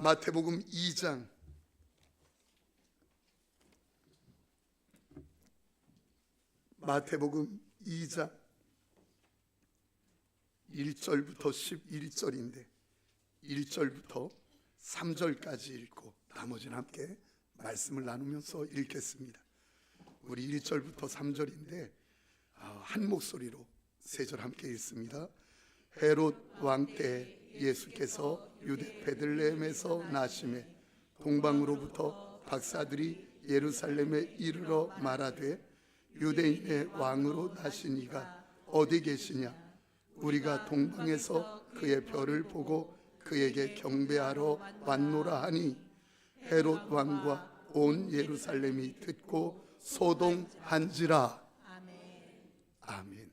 마태복음 2장 1절부터 11절인데 1절부터 3절까지 읽고 나머지는 함께 말씀을 나누면서 읽겠습니다. 우리 1절부터 3절인데 한 목소리로 3절 함께 읽습니다. 헤롯 왕 때 예수께서 유대 베들레헴에서 나심에 동방으로부터 박사들이 예루살렘에 이르러 말하되 유대인의 왕으로 나신 이가 어디 계시냐? 우리가 동방에서 그의 별을 보고 그에게 경배하러 왔노라 하니 헤롯 왕과 온 예루살렘이 듣고 소동한지라. 아멘.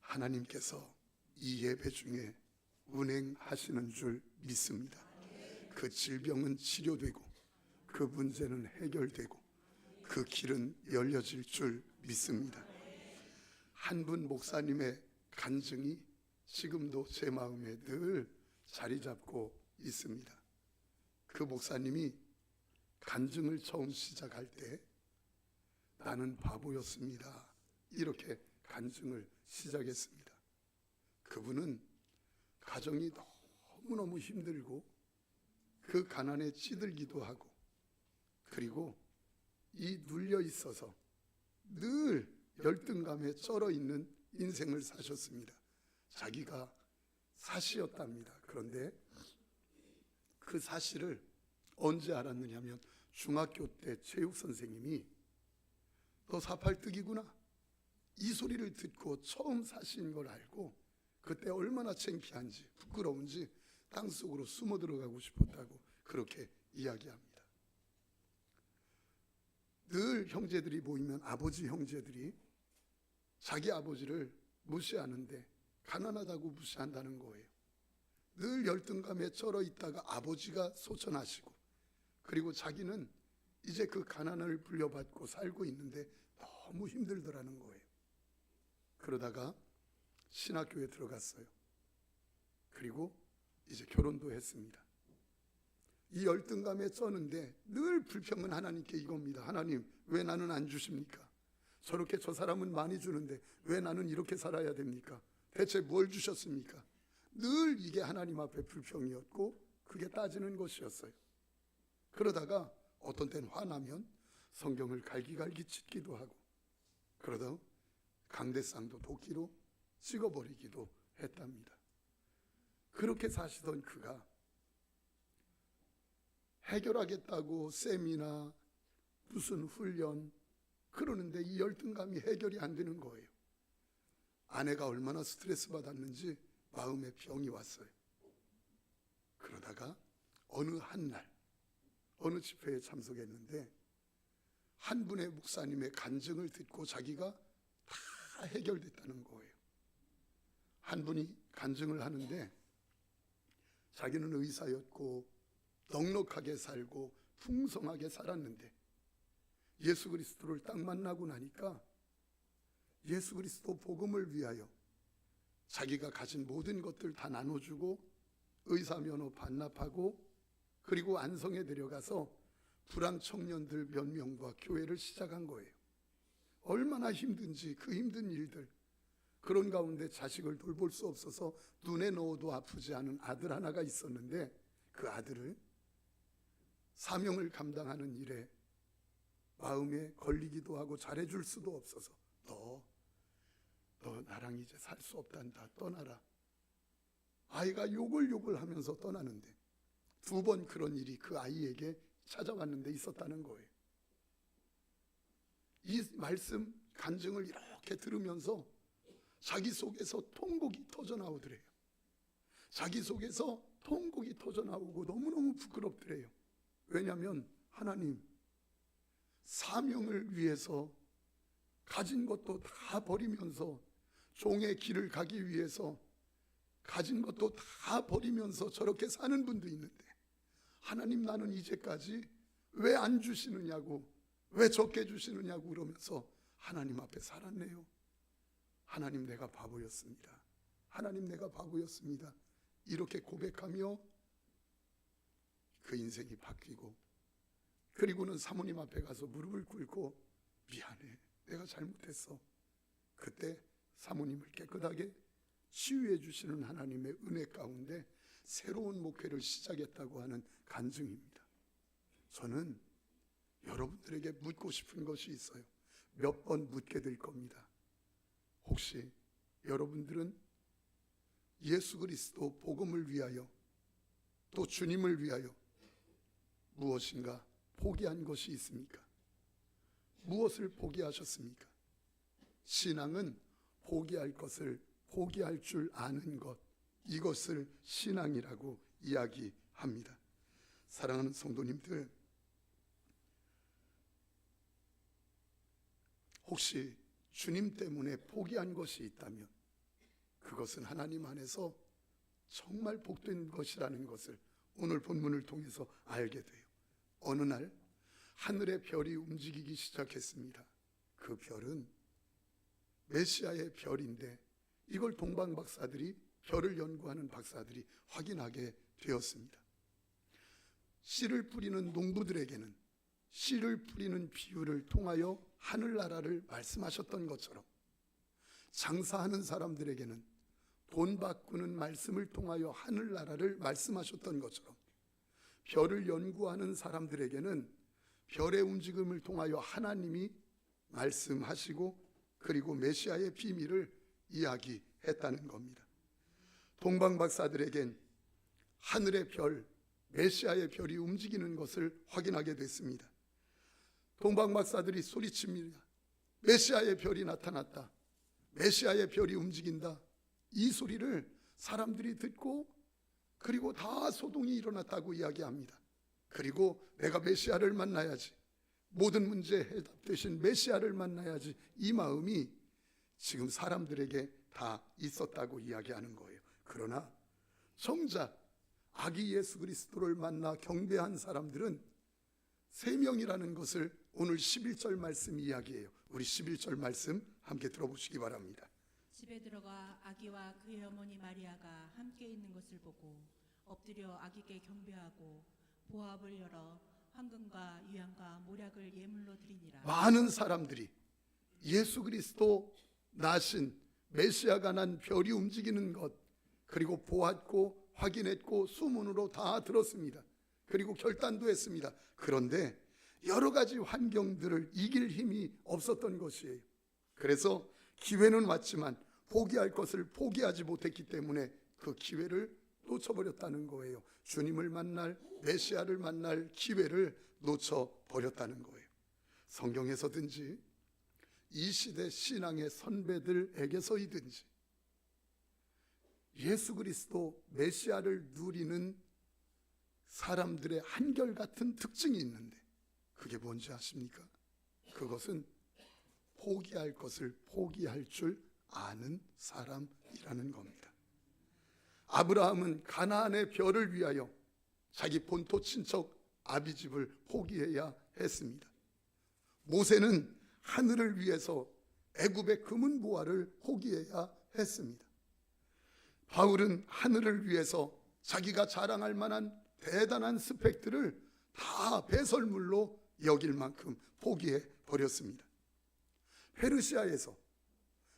하나님께서 이 예배 중에 운행하시는 줄 믿습니다. 그 질병은 치료되고 그 문제는 해결되고 그 길은 열려질 줄 믿습니다. 한 분 목사님의 간증이 지금도 제 마음에 늘 자리 잡고 있습니다. 그 목사님이 간증을 처음 시작할 때 나는 바보였습니다, 이렇게 간증을 시작했습니다. 그분은 가정이 너무너무 힘들고 그 가난에 찌들기도 하고 그리고 이 눌려 있어서 늘 열등감에 쩔어 있는 인생을 사셨습니다. 자기가 사시였답니다. 그런데 그 사실을 언제 알았느냐면 중학교 때 체육 선생님이 너 사팔뜨기구나 이 소리를 듣고 처음 사신 걸 알고 그때 얼마나 창피한지 부끄러운지 땅속으로 숨어 들어가고 싶었다고 그렇게 이야기합니다. 늘 형제들이 모이면 아버지 형제들이 자기 아버지를 무시하는데 가난하다고 무시한다는 거예요. 늘 열등감에 쩔어 있다가 아버지가 소천하시고 그리고 자기는 이제 그 가난을 불려받고 살고 있는데 너무 힘들더라는 거예요. 그러다가 신학교에 들어갔어요. 그리고 이제 결혼도 했습니다. 이 열등감에 쩌는데 늘 불평은 하나님께 이겁니다. 하나님, 왜 나는 안 주십니까? 저렇게 저 사람은 많이 주는데 왜 나는 이렇게 살아야 됩니까? 대체 뭘 주셨습니까? 늘 이게 하나님 앞에 불평이었고 그게 따지는 것이었어요. 그러다가 어떤 때는 화나면 성경을 갈기갈기 찢기도 하고 그러다 강대상도 도끼로 찍어버리기도 했답니다. 그렇게 사시던 그가 해결하겠다고 세미나 무슨 훈련 그러는데 이 열등감이 해결이 안 되는 거예요. 아내가 얼마나 스트레스 받았는지 마음에 병이 왔어요. 그러다가 어느 한날 어느 집회에 참석했는데 한 분의 목사님의 간증을 듣고 자기가 다 해결됐다는 거예요. 한 분이 간증을 하는데 자기는 의사였고 넉넉하게 살고 풍성하게 살았는데 예수 그리스도를 딱 만나고 나니까 예수 그리스도 복음을 위하여 자기가 가진 모든 것들 다 나눠주고 의사면허 반납하고 그리고 안성에 데려가서 불황 청년들 몇 명과 교회를 시작한 거예요. 얼마나 힘든지 그 힘든 일들, 그런 가운데 자식을 돌볼 수 없어서 눈에 넣어도 아프지 않은 아들 하나가 있었는데 그 아들을 사명을 감당하는 일에 마음에 걸리기도 하고 잘해줄 수도 없어서 너 나랑 이제 살 수 없단다, 떠나라. 아이가 욕을 하면서 떠나는데 2번 그런 일이 그 아이에게 찾아왔는데 있었다는 거예요. 이 말씀 간증을 이렇게 들으면서 자기 속에서 통곡이 터져나오더래요. 자기 속에서 통곡이 터져나오고 너무너무 부끄럽더래요. 왜냐하면 하나님, 사명을 위해서 가진 것도 다 버리면서 종의 길을 가기 위해서 가진 것도 다 버리면서 저렇게 사는 분도 있는데 하나님, 나는 이제까지 왜 안 주시느냐고, 왜 적게 주시느냐고 그러면서 하나님 앞에 살았네요. 하나님, 내가 바보였습니다. 하나님, 내가 바보였습니다. 이렇게 고백하며 그 인생이 바뀌고, 그리고는 사모님 앞에 가서 무릎을 꿇고 미안해, 내가 잘못했어. 그때 사모님을 깨끗하게 치유해 주시는 하나님의 은혜 가운데 새로운 목회를 시작했다고 하는 간증입니다. 저는 여러분들에게 묻고 싶은 것이 있어요. 몇 번 묻게 될 겁니다. 혹시 여러분들은 예수 그리스도 복음을 위하여, 또 주님을 위하여 무엇인가 포기한 것이 있습니까? 무엇을 포기하셨습니까? 신앙은 포기할 것을 포기할 줄 아는 것, 이것을 신앙이라고 이야기합니다. 사랑하는 성도님들, 혹시 주님 때문에 포기한 것이 있다면 그것은 하나님 안에서 정말 복된 것이라는 것을 오늘 본문을 통해서 알게 돼요. 어느 날 하늘의 별이 움직이기 시작했습니다. 그 별은 메시아의 별인데 이걸 동방 박사들이, 별을 연구하는 박사들이 확인하게 되었습니다. 씨를 뿌리는 농부들에게는 씨를 뿌리는 비유를 통하여 하늘나라를 말씀하셨던 것처럼, 장사하는 사람들에게는 돈 바꾸는 말씀을 통하여 하늘나라를 말씀하셨던 것처럼, 별을 연구하는 사람들에게는 별의 움직임을 통하여 하나님이 말씀하시고 그리고 메시아의 비밀을 이야기했다는 겁니다. 동방 박사들에겐 하늘의 별, 메시아의 별이 움직이는 것을 확인하게 됐습니다. 동방 박사들이 소리칩니다. 메시아의 별이 나타났다. 메시아의 별이 움직인다. 이 소리를 사람들이 듣고 그리고 다 소동이 일어났다고 이야기합니다. 그리고 내가 메시아를 만나야지, 모든 문제에 해답 되신 메시아를 만나야지, 이 마음이 지금 사람들에게 다 있었다고 이야기하는 거예요. 그러나 정작 아기 예수 그리스도를 만나 경배한 사람들은 3명이라는 것을 오늘 11절 말씀 이야기해요. 우리 11절 말씀 함께 들어보시기 바랍니다. 집에 들어가 아기와 그의 어머니 마리아가 함께 있는 것을 보고 엎드려 아기께 경배하고 보합을 열어 황금과 유향과 모략을 예물로 드리니라. 많은 사람들이 예수 그리스도 나신 메시아가 난 별이 움직이는 것, 그리고 보았고 확인했고 소문으로 다 들었습니다. 그리고 결단도 했습니다. 그런데 여러 가지 환경들을 이길 힘이 없었던 것이에요. 그래서 기회는 왔지만 포기할 것을 포기하지 못했기 때문에 그 기회를 놓쳐버렸다는 거예요. 주님을 만날, 메시아를 만날 기회를 놓쳐버렸다는 거예요. 성경에서든지 이 시대 신앙의 선배들에게서이든지 예수 그리스도 메시아를 누리는 사람들의 한결같은 특징이 있는데 그게 뭔지 아십니까? 그것은 포기할 것을 포기할 줄 아는 사람이라는 겁니다. 아브라함은 가나안의 별을 위하여 자기 본토 친척 아비집을 포기해야 했습니다. 모세는 하늘을 위해서 애굽의 금은 보화를 포기해야 했습니다. 바울은 하늘을 위해서 자기가 자랑할 만한 대단한 스펙들을 다 배설물로 여길 만큼 포기해 버렸습니다. 페르시아에서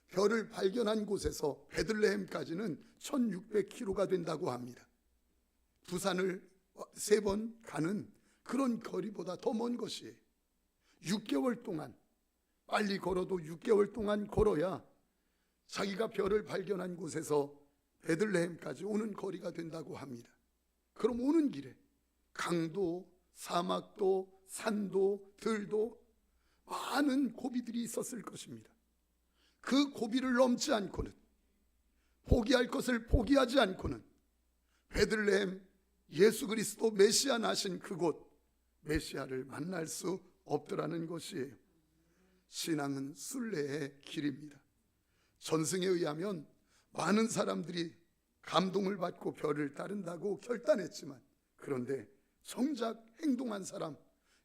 별을 발견한 곳에서 베들레헴까지는 1600km가 된다고 합니다. 부산을 3번 가는 그런 거리보다 더 먼 것이에요. 6개월 동안, 빨리 걸어도 6개월 동안 걸어야 자기가 별을 발견한 곳에서 베들레헴까지 오는 거리가 된다고 합니다. 그럼 오는 길에 강도, 사막도, 산도, 들도 많은 고비들이 있었을 것입니다. 그 고비를 넘지 않고는, 포기할 것을 포기하지 않고는 베들레헴 예수 그리스도 메시아 나신 그곳 메시아를 만날 수 없더라는 것이에요. 신앙은 순례의 길입니다. 전승에 의하면 많은 사람들이 감동을 받고 별을 따른다고 결단했지만, 그런데 정작 행동한 사람,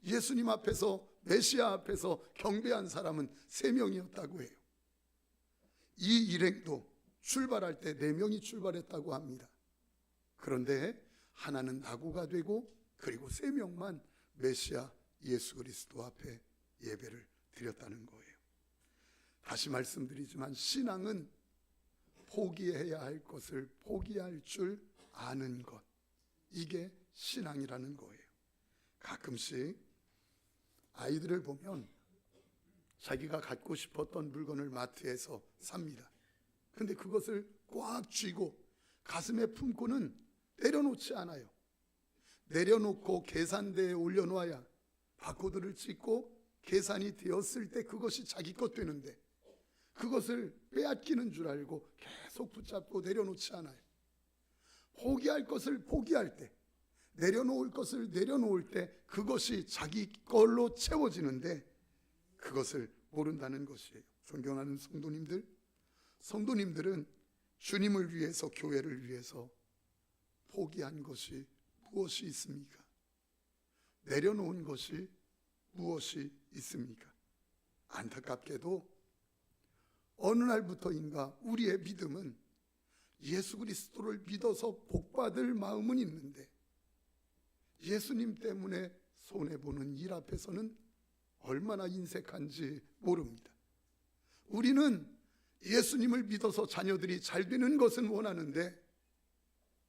예수님 앞에서 메시아 앞에서 경배한 사람은 3명이었다고 해요. 이 일행도 출발할 때 4명이 출발했다고 합니다. 그런데 하나는 낙오가 되고 그리고 3명만 메시아 예수 그리스도 앞에 예배를 드렸다는 거예요. 다시 말씀드리지만 신앙은 포기해야 할 것을 포기할 줄 아는 것, 이게 신앙이라는 거예요. 가끔씩 아이들을 보면 자기가 갖고 싶었던 물건을 마트에서 삽니다. 근데 그것을 꽉 쥐고 가슴에 품고는 내려놓지 않아요. 내려놓고 계산대에 올려놓아야 바코드를 찍고 계산이 되었을 때 그것이 자기 것 되는데, 그것을 빼앗기는 줄 알고 계속 붙잡고 내려놓지 않아요. 포기할 것을 포기할 때, 내려놓을 것을 내려놓을 때 그것이 자기 걸로 채워지는데 그것을 모른다는 것이에요. 존경하는 성도님들, 성도님들은 주님을 위해서, 교회를 위해서 포기한 것이 무엇이 있습니까? 내려놓은 것이 무엇이 있습니까? 안타깝게도 어느 날부터인가 우리의 믿음은 예수 그리스도를 믿어서 복받을 마음은 있는데 예수님 때문에 손해보는 일 앞에서는 얼마나 인색한지 모릅니다. 우리는 예수님을 믿어서 자녀들이 잘 되는 것은 원하는데,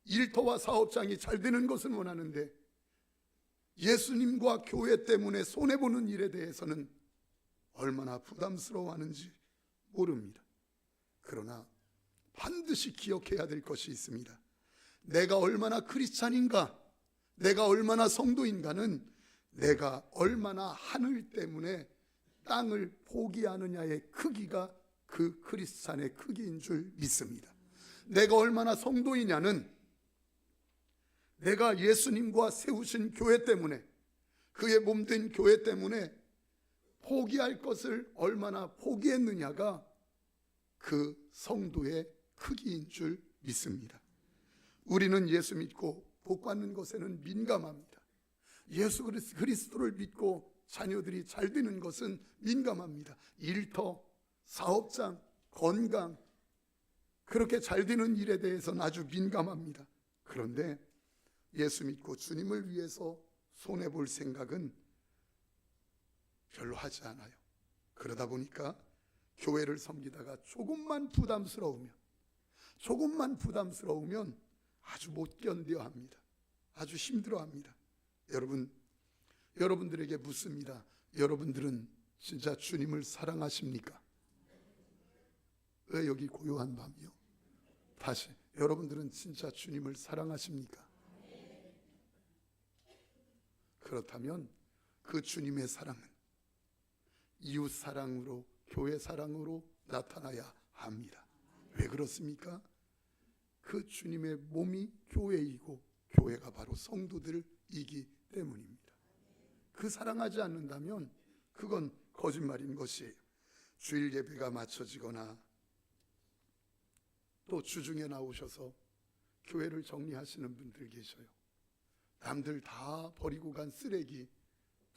일터와 사업장이 잘 되는 것은 원하는데, 예수님과 교회 때문에 손해보는 일에 대해서는 얼마나 부담스러워하는지 모릅니다. 그러나 반드시 기억해야 될 것이 있습니다. 내가 얼마나 크리스찬인가, 내가 얼마나 성도인가는 내가 얼마나 하늘 때문에 땅을 포기하느냐의 크기가 그 크리스찬의 크기인 줄 믿습니다. 내가 얼마나 성도이냐는 내가 예수님과 세우신 교회 때문에, 그의 몸된 교회 때문에 포기할 것을 얼마나 포기했느냐가 그 성도의 크기인 줄 믿습니다. 우리는 예수 믿고 복받는 것에는 민감합니다. 예수 그리스도를 믿고 자녀들이 잘 되는 것은 민감합니다. 일터, 사업장, 건강, 그렇게 잘 되는 일에 대해서는 아주 민감합니다. 그런데 예수 믿고 주님을 위해서 손해볼 생각은 별로 하지 않아요. 그러다 보니까 교회를 섬기다가 조금만 부담스러우면 아주 못 견뎌 합니다. 아주 힘들어 합니다. 여러분들에게 묻습니다. 여러분들은 진짜 주님을 사랑하십니까? 왜 여기 고요한 밤이요? 다시, 여러분들은 진짜 주님을 사랑하십니까? 그렇다면 그 주님의 사랑은 이웃 사랑으로, 교회 사랑으로 나타나야 합니다. 왜 그렇습니까? 그 주님의 몸이 교회이고 교회가 바로 성도들이기 때문입니다. 그 사랑하지 않는다면 그건 거짓말인 것이에요. 주일 예배가 마쳐지거나 또 주중에 나오셔서 교회를 정리하시는 분들 계셔요. 남들 다 버리고 간 쓰레기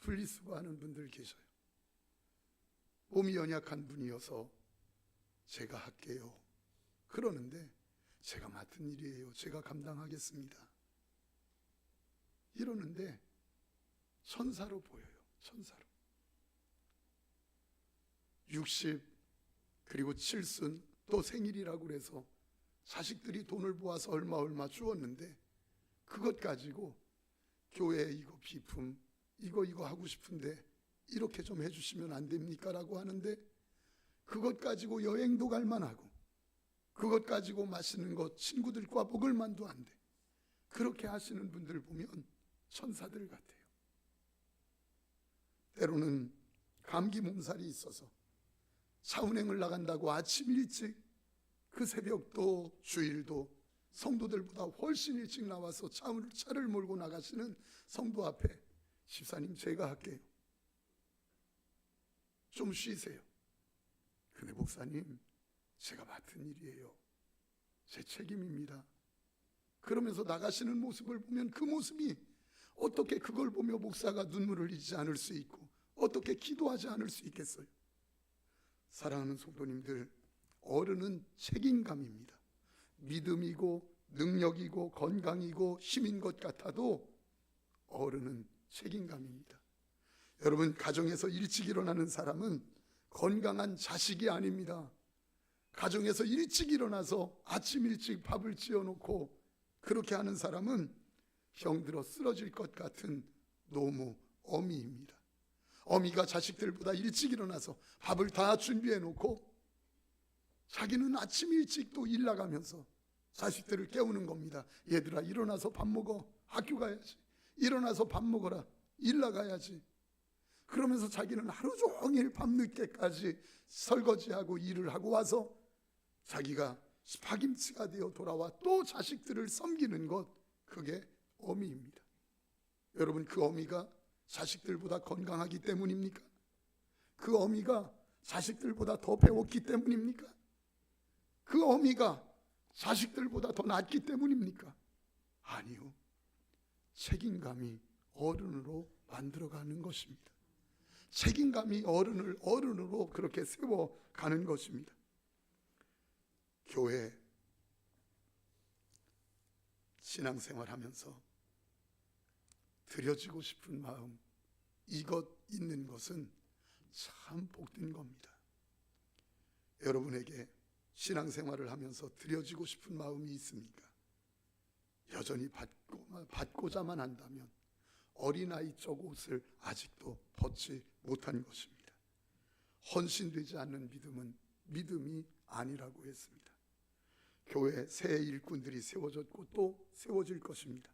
분리수거하는 분들 계셔요. 몸이 연약한 분이어서 제가 할게요 그러는데, 제가 맡은 일이에요, 제가 감당하겠습니다 이러는데 천사로 보여요. 천사로. 60 그리고 7순 또 생일이라고 그래서 자식들이 돈을 모아서 얼마 주었는데 그것 가지고 교회 이거 비품 이거 하고 싶은데 이렇게 좀 해주시면 안 됩니까? 라고 하는데 그것 가지고 여행도 갈 만하고 그것 가지고 맛있는 것 친구들과 먹을 만도 안 돼. 그렇게 하시는 분들 보면 천사들 같아요. 때로는 감기 몸살이 있어서 차운행을 나간다고 아침 일찍 그 새벽도 주일도 성도들보다 훨씬 일찍 나와서 차를 몰고 나가시는 성도 앞에 집사님 제가 할게요, 좀 쉬세요. 근데 목사님 제가 맡은 일이에요, 제 책임입니다. 그러면서 나가시는 모습을 보면 그 모습이 어떻게 그걸 보며 목사가 눈물을 흘리지 않을 수 있고 어떻게 기도하지 않을 수 있겠어요? 사랑하는 성도님들, 어른은 책임감입니다. 믿음이고 능력이고 건강이고 힘인 것 같아도 어른은 책임감입니다. 여러분, 가정에서 일찍 일어나는 사람은 건강한 자식이 아닙니다. 가정에서 일찍 일어나서 아침 일찍 밥을 지어놓고 그렇게 하는 사람은 병들어 쓰러질 것 같은 노무, 어미입니다. 어미가 자식들보다 일찍 일어나서 밥을 다 준비해 놓고 자기는 아침 일찍 또 일 나가면서 자식들을 깨우는 겁니다. 얘들아, 일어나서 밥 먹어. 학교 가야지. 일어나서 밥 먹어라. 일 나가야지. 그러면서 자기는 하루 종일 밤늦게까지 설거지하고 일을 하고 와서 자기가 스파김치가 되어 돌아와 또 자식들을 섬기는 것, 그게 어미입니다. 여러분, 그 어미가 자식들보다 건강하기 때문입니까? 그 어미가 자식들보다 더 배웠기 때문입니까? 그 어미가 자식들보다 더 낫기 때문입니까? 아니요. 책임감이 어른으로 만들어가는 것입니다. 책임감이 어른을 어른으로 그렇게 세워가는 것입니다. 교회 신앙생활하면서 드려지고 싶은 마음, 이것 있는 것은 참 복된 겁니다. 여러분에게 신앙생활을 하면서 드려지고 싶은 마음이 있습니까? 여전히 받고자만 한다면 어린아이 쪽 옷을 아직도 벗지 못한 것입니다. 헌신되지 않는 믿음은 믿음이 아니라고 했습니다. 교회 새 일꾼들이 세워졌고 또 세워질 것입니다.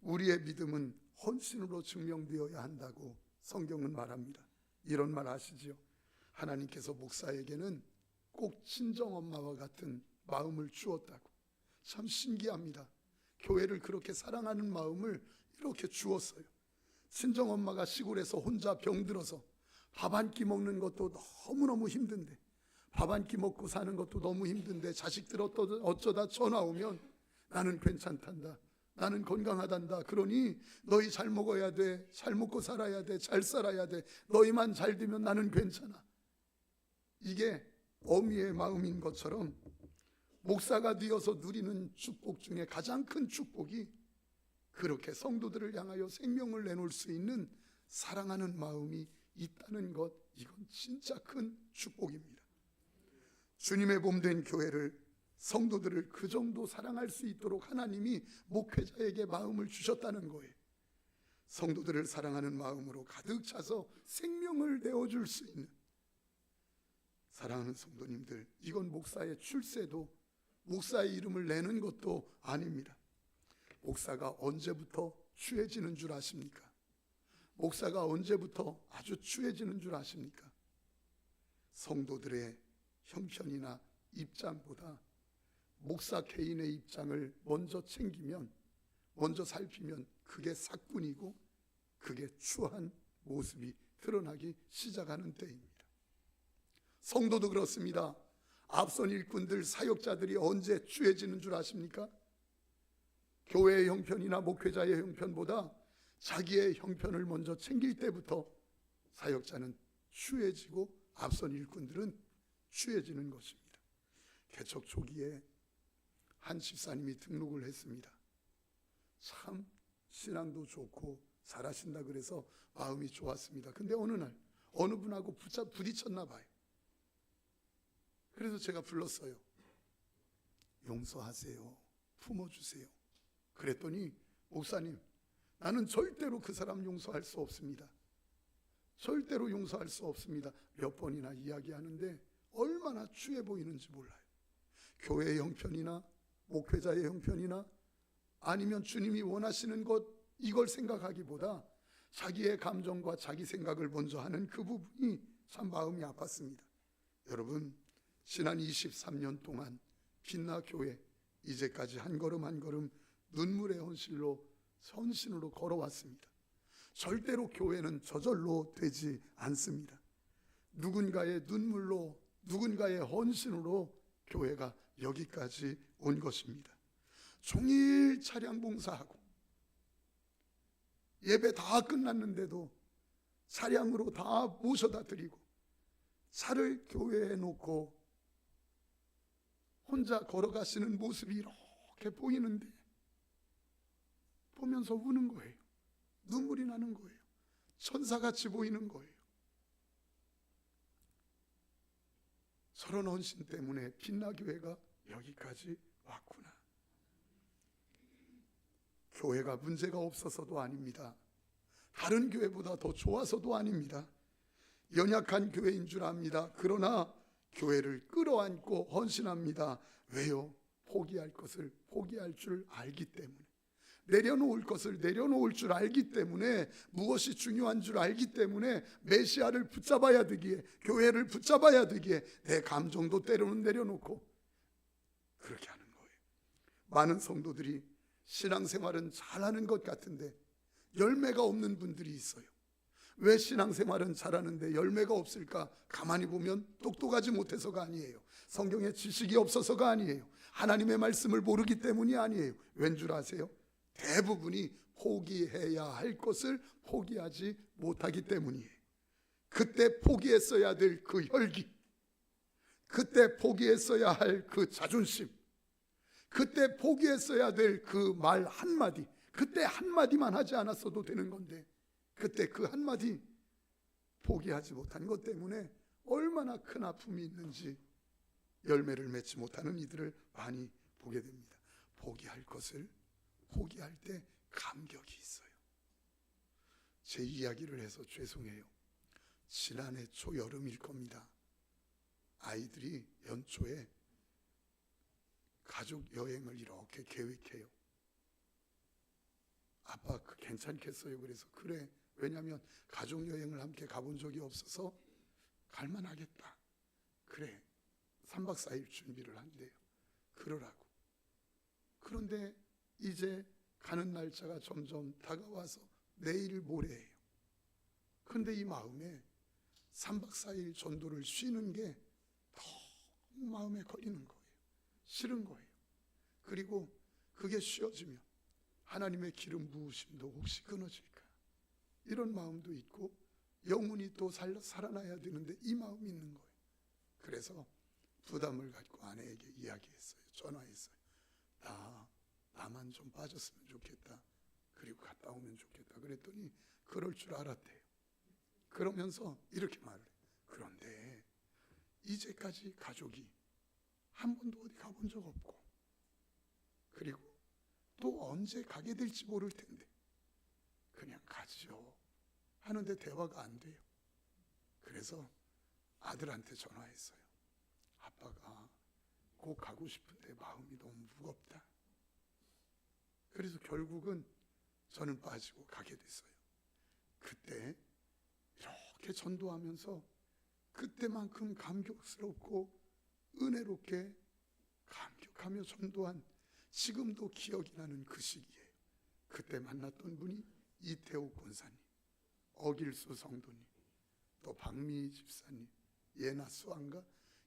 우리의 믿음은 헌신으로 증명되어야 한다고 성경은 말합니다. 이런 말 아시죠? 하나님께서 목사에게는 꼭 친정엄마와 같은 마음을 주었다고. 참 신기합니다. 교회를 그렇게 사랑하는 마음을 이렇게 주었어요. 친정엄마가 시골에서 혼자 병들어서 밥 한 끼 먹는 것도 너무너무 힘든데, 밥 한 끼 먹고 사는 것도 너무 힘든데 자식들 어쩌다 전화 오면 나는 괜찮단다, 나는 건강하단다, 그러니 너희 잘 먹어야 돼, 잘 먹고 살아야 돼, 잘 살아야 돼, 너희만 잘 되면 나는 괜찮아. 이게 어미의 마음인 것처럼 목사가 되어서 누리는 축복 중에 가장 큰 축복이 그렇게 성도들을 향하여 생명을 내놓을 수 있는 사랑하는 마음이 있다는 것, 이건 진짜 큰 축복입니다. 주님의 몸된 교회를, 성도들을 그 정도 사랑할 수 있도록 하나님이 목회자에게 마음을 주셨다는 거예요. 성도들을 사랑하는 마음으로 가득 차서 생명을 내어줄 수 있는, 사랑하는 성도님들, 이건 목사의 출세도, 목사의 이름을 내는 것도 아닙니다. 목사가 언제부터 추해지는 줄 아십니까? 목사가 언제부터 아주 추해지는 줄 아십니까? 성도들의 형편이나 입장보다 목사 개인의 입장을 먼저 챙기면, 먼저 살피면 그게 사꾼이고 그게 추한 모습이 드러나기 시작하는 때입니다. 성도도 그렇습니다. 앞선 일꾼들, 사역자들이 언제 추해지는 줄 아십니까? 교회의 형편이나 목회자의 형편보다 자기의 형편을 먼저 챙길 때부터 사역자는 추해지고 앞선 일꾼들은 추해지는 것입니다. 개척 초기에 한 집사님이 등록을 했습니다. 참 신앙도 좋고 잘하신다 그래서 마음이 좋았습니다. 근데 어느 날 어느 분하고 부딪혔나 봐요. 그래서 제가 불렀어요. 용서하세요. 품어주세요. 그랬더니, 목사님, 나는 절대로 그 사람 용서할 수 없습니다. 절대로 용서할 수 없습니다. 몇 번이나 이야기하는데 얼마나 추해 보이는지 몰라요. 교회의 형편이나 목회자의 형편이나 아니면 주님이 원하시는 것, 이걸 생각하기보다 자기의 감정과 자기 생각을 먼저 하는 그 부분이 참 마음이 아팠습니다. 여러분, 지난 23년 동안 빛나 교회, 이제까지 한 걸음 한 걸음 눈물의 헌신으로 걸어왔습니다. 절대로 교회는 저절로 되지 않습니다. 누군가의 눈물로, 누군가의 헌신으로 교회가 여기까지 온 것입니다. 종일 차량 봉사하고 예배 다 끝났는데도 차량으로 다 모셔다 드리고 차를 교회에 놓고 혼자 걸어가시는 모습이 이렇게 이렇게 보이는데 보면서 우는 거예요. 눈물이 나는 거예요. 천사같이 보이는 거예요. 저런 헌신 때문에 빛나교회가 여기까지 왔구나. 교회가 문제가 없어서도 아닙니다. 다른 교회보다 더 좋아서도 아닙니다. 연약한 교회인 줄 압니다. 그러나 교회를 끌어안고 헌신합니다. 왜요? 포기할 것을 포기할 줄 알기 때문에, 내려놓을 것을 내려놓을 줄 알기 때문에, 무엇이 중요한 줄 알기 때문에 메시아를 붙잡아야 되기에, 교회를 붙잡아야 되기에 내 감정도 때로는 내려놓고 그렇게 하는 거예요. 많은 성도들이 신앙생활은 잘하는 것 같은데 열매가 없는 분들이 있어요. 왜 신앙생활은 잘하는데 열매가 없을까? 가만히 보면 똑똑하지 못해서가 아니에요. 성경의 지식이 없어서가 아니에요. 하나님의 말씀을 모르기 때문이 아니에요. 왠 줄 아세요? 대부분이 포기해야 할 것을 포기하지 못하기 때문이에요. 그때 포기했어야 될 그 혈기, 그때 포기했어야 할 그 자존심, 그때 포기했어야 될 그 말 한마디, 그때 한마디만 하지 않았어도 되는 건데 그때 그 한마디 포기하지 못한 것 때문에 얼마나 큰 아픔이 있는지 열매를 맺지 못하는 이들을 많이 보게 됩니다. 포기할 것을 포기할 때 감격이 있어요. 제 이야기를 해서 죄송해요. 지난해 초여름일 겁니다. 아이들이 연초에 가족 여행을 이렇게 계획해요. 아빠 괜찮겠어요? 그래서 그래. 왜냐하면 가족 여행을 함께 가본 적이 없어서 갈만하겠다. 그래. 3박 4일 준비를 한대요. 그러라고. 그런데 이제 가는 날짜가 점점 다가와서 내일 모레예요. 그런데 이 마음에 3박 4일 전도를 쉬는 게 너무 마음에 걸리는 거예요. 싫은 거예요. 그리고 그게 쉬어지면 하나님의 기름 부으심도 혹시 끊어질까? 이런 마음도 있고, 영혼이 또 살아나야 되는데 이 마음이 있는 거예요. 그래서 부담을 갖고 아내에게 이야기했어요. 전화했어요. 나만 좀 빠졌으면 좋겠다. 그리고 갔다 오면 좋겠다. 그랬더니 그럴 줄 알았대요. 그러면서 이렇게 말을 해요. 그런데 이제까지 가족이 한 번도 어디 가본 적 없고, 그리고 또 언제 가게 될지 모를 텐데 그냥 가지요 하는데 대화가 안 돼요. 그래서 아들한테 전화했어요. 아빠가 꼭 가고 싶은데 마음이 너무 무겁다. 그래서 결국은 저는 빠지고 가게 됐어요. 그때 이렇게 전도하면서 그때만큼 감격스럽고 은혜롭게 감격하며 전도한 지금도 기억이 나는 그 시기에 그때 만났던 분이 이태욱 권사님, 어길수 성도님, 또 박미희 집사님, 예나 수안가,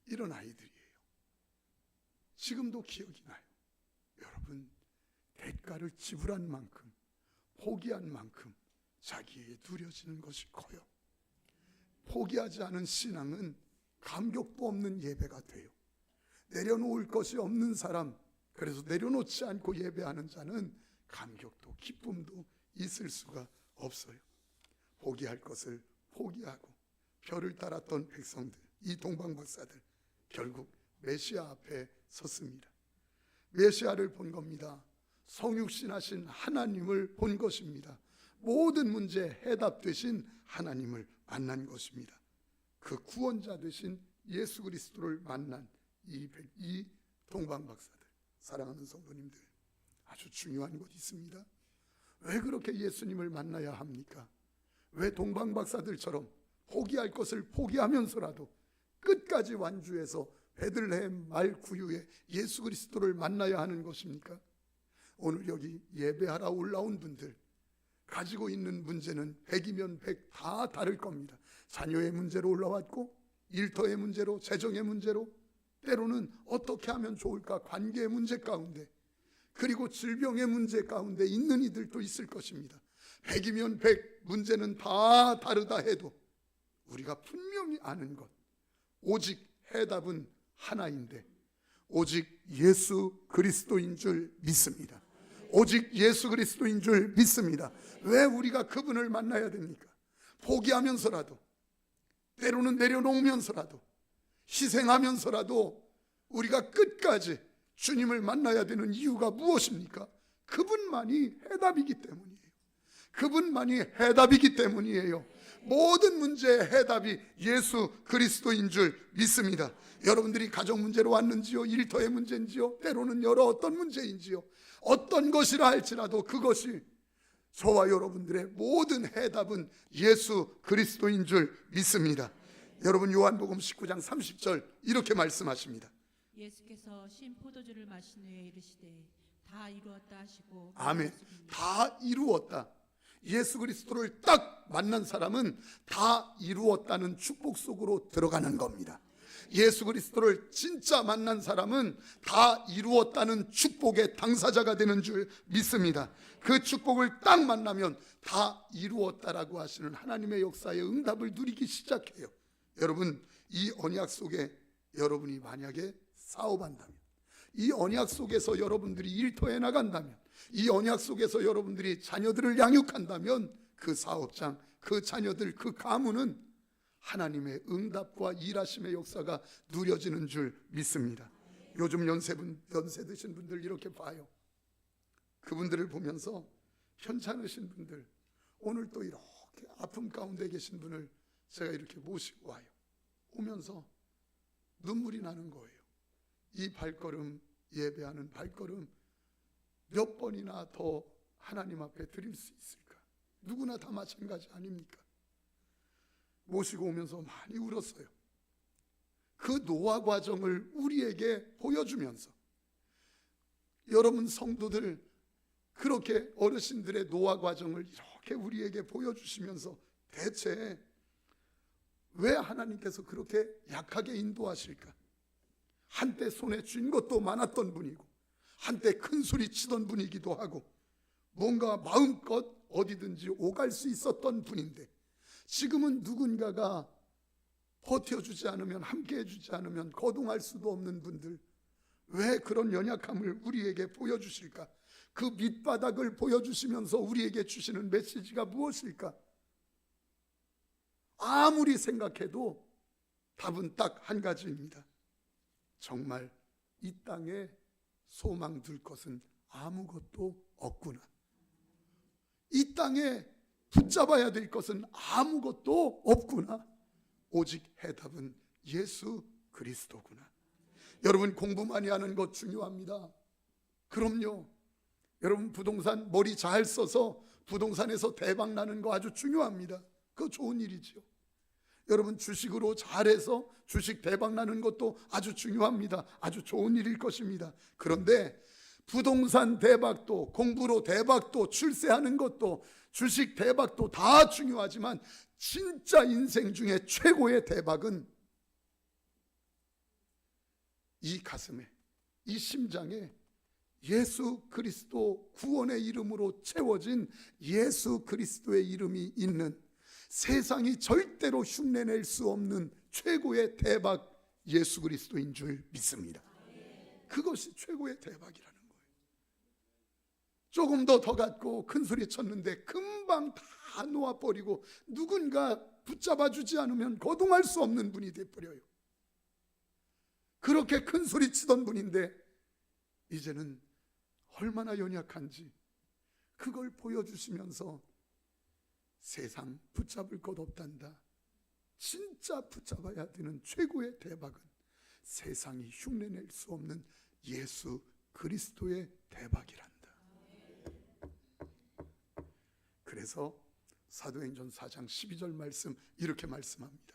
이런 아이들이에요. 지금도 기억이 나요. 여러분, 대가를 지불한 만큼, 포기한 만큼 자기에게 누려지는 것이 커요. 포기하지 않은 신앙은 감격도 없는 예배가 돼요. 내려놓을 것이 없는 사람, 그래서 내려놓지 않고 예배하는 자는 감격도 기쁨도 있을 수가 없어요. 포기할 것을 포기하고 별을 따랐던 백성들, 이 동방박사들, 결국 메시아 앞에 섰습니다. 메시아를 본 겁니다. 성육신하신 하나님을 본 것입니다. 모든 문제 해답되신 하나님을 만난 것입니다. 그 구원자 되신 예수 그리스도를 만난 이 동방박사들, 사랑하는 성도님들, 아주 중요한 것이 있습니다. 왜 그렇게 예수님을 만나야 합니까? 왜 동방박사들처럼 포기할 것을 포기하면서라도 끝까지 완주해서 베들레헴 말 구유에 예수 그리스도를 만나야 하는 것입니까? 오늘 여기 예배하러 올라온 분들 가지고 있는 문제는 100이면 100 다 다를 겁니다. 자녀의 문제로 올라왔고, 일터의 문제로, 재정의 문제로, 때로는 어떻게 하면 좋을까 관계의 문제 가운데, 그리고 질병의 문제 가운데 있는 이들도 있을 것입니다. 100이면 100 문제는 다 다르다 해도 우리가 분명히 아는 것, 오직 해답은 하나인데, 오직 예수 그리스도인 줄 믿습니다. 오직 예수 그리스도인 줄 믿습니다. 왜 우리가 그분을 만나야 됩니까? 포기하면서라도, 때로는 내려놓으면서라도, 희생하면서라도 우리가 끝까지 주님을 만나야 되는 이유가 무엇입니까? 그분만이 해답이기 때문이에요. 그분만이 해답이기 때문이에요. 모든 문제의 해답이 예수 그리스도인 줄 믿습니다. 여러분들이 가정 문제로 왔는지요, 일터의 문제인지요, 때로는 여러 어떤 문제인지요, 어떤 것이라 할지라도 그것이 저와 여러분들의 모든 해답은 예수 그리스도인 줄 믿습니다. 여러분, 요한복음 19장 30절 이렇게 말씀하십니다. 예수께서 신 포도주를 마신 후에 이르시되 다 이루었다 하시고, 아멘. 다 이루었다. 예수 그리스도를 딱 만난 사람은 다 이루었다는 축복 속으로 들어가는 겁니다. 예수 그리스도를 진짜 만난 사람은 다 이루었다는 축복의 당사자가 되는 줄 믿습니다. 그 축복을 딱 만나면 다 이루었다라고 하시는 하나님의 역사의 응답을 누리기 시작해요. 여러분, 이 언약 속에 여러분이 만약에 사업한다면, 이 언약 속에서 여러분들이 일터에 나간다면, 이 언약 속에서 여러분들이 자녀들을 양육한다면 그 사업장, 그 자녀들, 그 가문은 하나님의 응답과 일하심의 역사가 누려지는 줄 믿습니다. 요즘 연세 드신 분들 이렇게 봐요. 그분들을 보면서 현찮으신 분들, 오늘 또 이렇게 아픔 가운데 계신 분을 제가 이렇게 모시고 와요. 오면서 눈물이 나는 거예요. 이 발걸음, 예배하는 발걸음 몇 번이나 더 하나님 앞에 드릴 수 있을까? 누구나 다 마찬가지 아닙니까? 모시고 오면서 많이 울었어요. 그 노화 과정을 우리에게 보여주면서, 여러분 성도들 그렇게 어르신들의 노화 과정을 이렇게 우리에게 보여주시면서 대체 왜 하나님께서 그렇게 약하게 인도하실까? 한때 손에 쥔 것도 많았던 분이고, 한때 큰 소리 치던 분이기도 하고, 뭔가 마음껏 어디든지 오갈 수 있었던 분인데, 지금은 누군가가 버텨주지 않으면, 함께해 주지 않으면 거동할 수도 없는 분들, 왜 그런 연약함을 우리에게 보여주실까? 그 밑바닥을 보여주시면서 우리에게 주시는 메시지가 무엇일까? 아무리 생각해도 답은 딱 한 가지입니다. 정말 이 땅에 소망 둘 것은 아무것도 없구나. 이 땅에 붙잡아야 될 것은 아무것도 없구나. 오직 해답은 예수 그리스도구나. 여러분, 공부 많이 하는 것 중요합니다. 그럼요. 여러분, 부동산 머리 잘 써서 부동산에서 대박 나는 거 아주 중요합니다. 그거 좋은 일이죠. 여러분, 주식으로 잘해서 주식 대박 나는 것도 아주 중요합니다. 아주 좋은 일일 것입니다. 그런데 부동산 대박도, 공부로 대박도, 출세하는 것도, 주식 대박도 다 중요하지만 진짜 인생 중에 최고의 대박은 이 가슴에, 이 심장에 예수 그리스도 구원의 이름으로 채워진 예수 그리스도의 이름이 있는, 세상이 절대로 흉내낼 수 없는 최고의 대박, 예수 그리스도인 줄 믿습니다. 그것이 최고의 대박이라는 거예요. 조금 더 갖고 큰 소리 쳤는데 금방 다 놓아버리고 누군가 붙잡아 주지 않으면 거동할 수 없는 분이 돼버려요. 그렇게 큰 소리 치던 분인데 이제는 얼마나 연약한지 그걸 보여주시면서 세상 붙잡을 것 없단다. 진짜 붙잡아야 되는 최고의 대박은 세상이 흉내낼 수 없는 예수 그리스도의 대박이란다. 그래서 사도행전 4장 12절 말씀 이렇게 말씀합니다.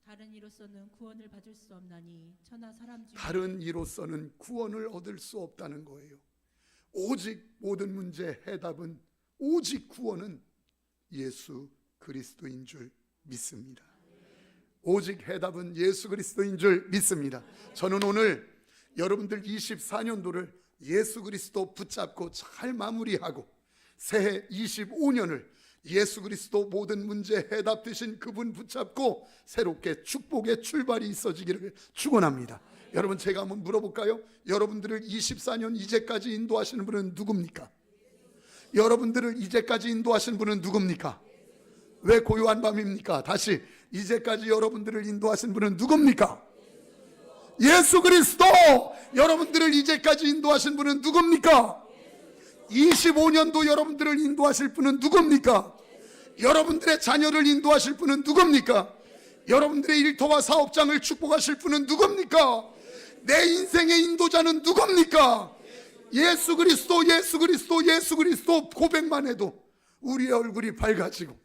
다른 이로서는 구원을 받을 수 없나니 천하 사람 중에, 다른 이로서는 구원을 얻을 수 없다는 거예요. 오직 모든 문제의 해답은, 오직 구원은 예수 그리스도인 줄 믿습니다. 오직 해답은 예수 그리스도인 줄 믿습니다. 저는 오늘 여러분들 24년도를 예수 그리스도 붙잡고 잘 마무리하고 새해 25년을 예수 그리스도 모든 문제 해답 되신 그분 붙잡고 새롭게 축복의 출발이 있어지기를 축원합니다. 여러분, 제가 한번 물어볼까요? 여러분들을 24년 이제까지 인도하시는 분은 누굽니까? 여러분들을 이제까지 인도하신 분은 누굽니까? 왜 고요한 밤입니까? 다시, 이제까지 여러분들을 인도하신 분은 누굽니까? 예수 그리스도! 여러분들을 이제까지 인도하신 분은 누굽니까? 25년도 여러분들을 인도하실 분은 누굽니까? 여러분들의 자녀를 인도하실 분은 누굽니까? 여러분들의 일터와 사업장을 축복하실 분은 누굽니까? 내 인생의 인도자는 누굽니까? 예수 그리스도, 예수 그리스도, 예수 그리스도 고백만 해도 우리의 얼굴이 밝아지고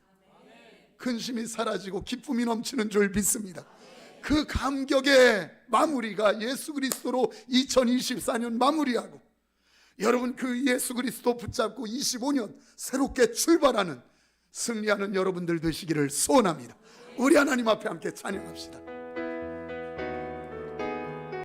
근심이 사라지고 기쁨이 넘치는 줄 믿습니다. 그 감격의 마무리가 예수 그리스도로 2024년 마무리하고, 여러분 그 예수 그리스도 붙잡고 25년 새롭게 출발하는 승리하는 여러분들 되시기를 소원합니다. 우리 하나님 앞에 함께 찬양합시다.